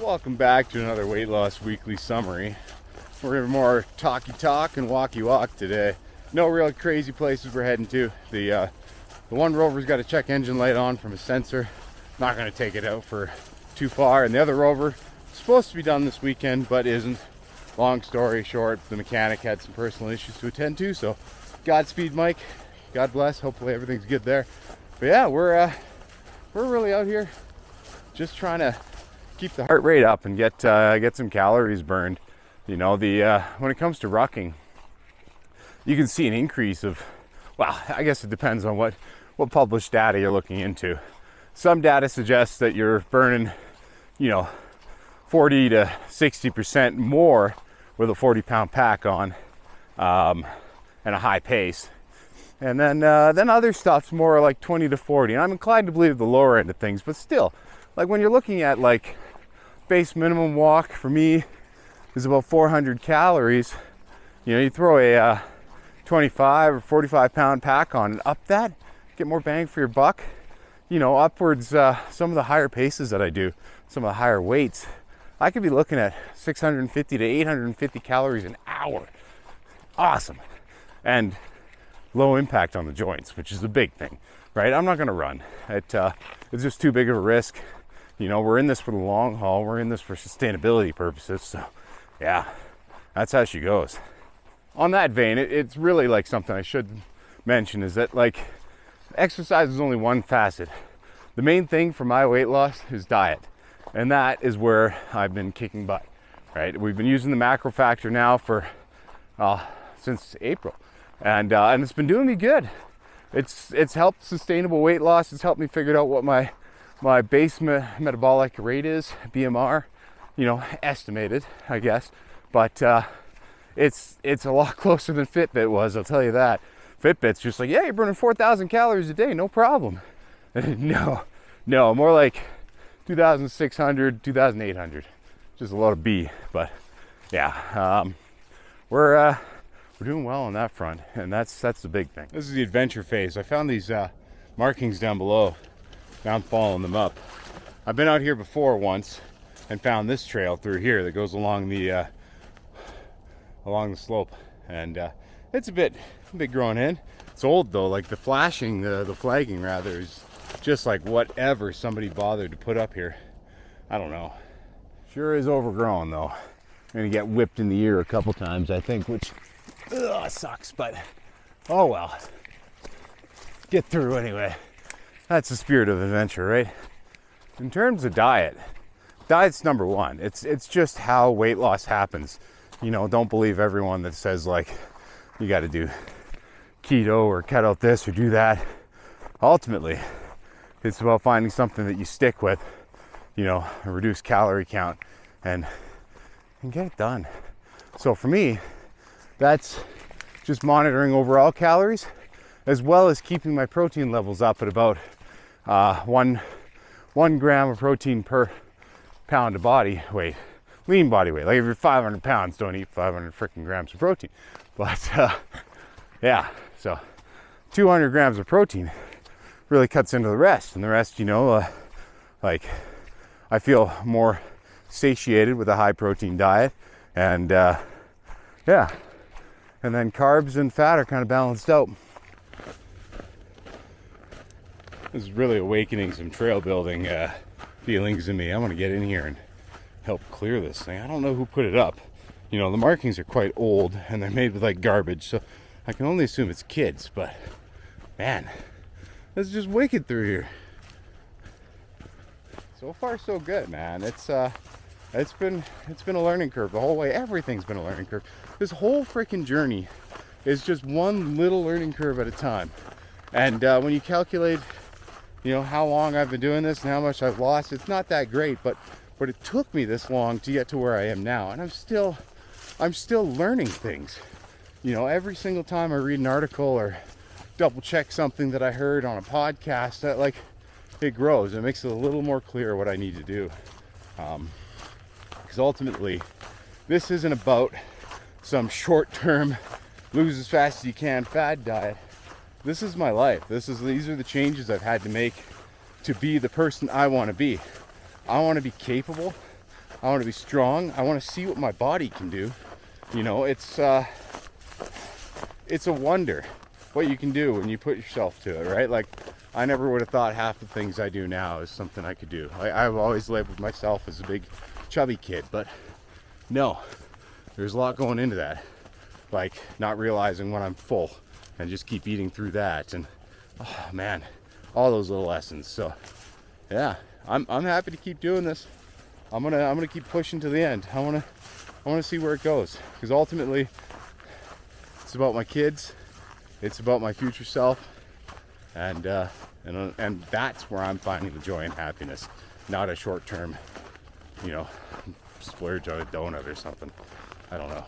Welcome back to another weight loss weekly summary. We're gonna more talky talk and walky walk today. No real crazy places we're heading to. The one rover's got a check engine light on from a sensor. Not gonna take it out for too far. And the other rover is supposed to be done this weekend, but isn't. Long story short, the mechanic had some personal issues to attend to. So, Godspeed, Mike. God bless. Hopefully everything's good there. But yeah, we're really out here just trying to keep the heart rate up and get some calories burned. You know, when it comes to rucking, you can see an increase of, well, I guess it depends on what published data you're looking into. Some data suggests that you're burning, 40 to 60% more with a 40-pound pack on, and a high pace. And then other stuff's more like 20 to 40. And I'm inclined to believe the lower end of things, but still, like when you're looking at like base minimum walk for me is about 400 calories. You throw a 25 or 45 pound pack on and up that, get more bang for your buck. Upwards, some of the higher paces that I do, some of the higher weights, I could be looking at 650 to 850 calories an hour. Awesome. And low impact on the joints, which is a big thing, right? I'm not going to run. It's just too big of a risk. We're in this for the long haul. We're in this for sustainability purposes. So yeah, that's how she goes. On that vein, it's really like something I should mention is that like exercise is only one facet. The main thing for my weight loss is diet. And that is where I've been kicking butt, right? We've been using the macro factor now for since April. And it's been doing me good. It's helped sustainable weight loss. It's helped me figure out what my base metabolic rate is, BMR, estimated, I guess. But it's a lot closer than Fitbit was, I'll tell you that. Fitbit's just like, yeah, you're burning 4,000 calories a day, no problem. No, more like 2,600, 2,800. Just a lot of B, but yeah, we're doing well on that front, and that's the big thing. This is the adventure phase. I found these markings down below. Now I'm following them up. I've been out here before once and found this trail through here that goes along the slope, and it's a bit growing in. It's old though, like the flashing, the flagging rather, is just like whatever somebody bothered to put up here. I don't know. Sure is overgrown though. I'm gonna get whipped in the ear a couple times, I think, which sucks, but oh well. Get through anyway. That's the spirit of adventure, right? In terms of diet's number one. It's just how weight loss happens. Don't believe everyone that says like you got to do keto or cut out this or do that. Ultimately, it's about finding something that you stick with, a reduced calorie count, and get it done. So for me, that's just monitoring overall calories, as well as keeping my protein levels up at about 1 gram of protein per pound of body weight, lean body weight. Like if you're 500 pounds, don't eat 500 freaking grams of protein. But yeah, so 200 grams of protein really cuts into the rest. And the rest, like I feel more satiated with a high protein diet. And yeah, and then carbs and fat are kind of balanced out. This is really awakening some trail building feelings in me. I want to get in here and help clear this thing. I don't know who put it up. The markings are quite old and they're made with like garbage, so I can only assume it's kids, but man, it's just wicked through here. So far so good, man. It's been a learning curve the whole way. Everything's been a learning curve. This whole freaking journey is just one little learning curve at a time. And when you calculate how long I've been doing this and how much I've lost, it's not that great, but it took me this long to get to where I am now, and I'm still learning things. Every single time I read an article or double check something that I heard on a podcast, that like it grows. It makes it a little more clear what I need to do, because ultimately this isn't about some short-term lose as fast as you can fad diet. This is my life. These are the changes I've had to make to be the person I want to be. I want to be capable I want to be strong. I want to see what my body can do. You know, it's a wonder what you can do when you put yourself to it, right? Like, I never would have thought half the things I do now is something I could do. I've always labeled myself as a big chubby kid, but no, there's a lot going into that. Like, not realizing when I'm full and just keep eating through that, and oh man, all those little lessons. So yeah, I'm happy to keep doing this. I'm gonna keep pushing to the end. I wanna see where it goes, because ultimately it's about my kids, it's about my future self, and that's where I'm finding the joy and happiness, not a short-term, you know, splurge on a donut or something. I don't know.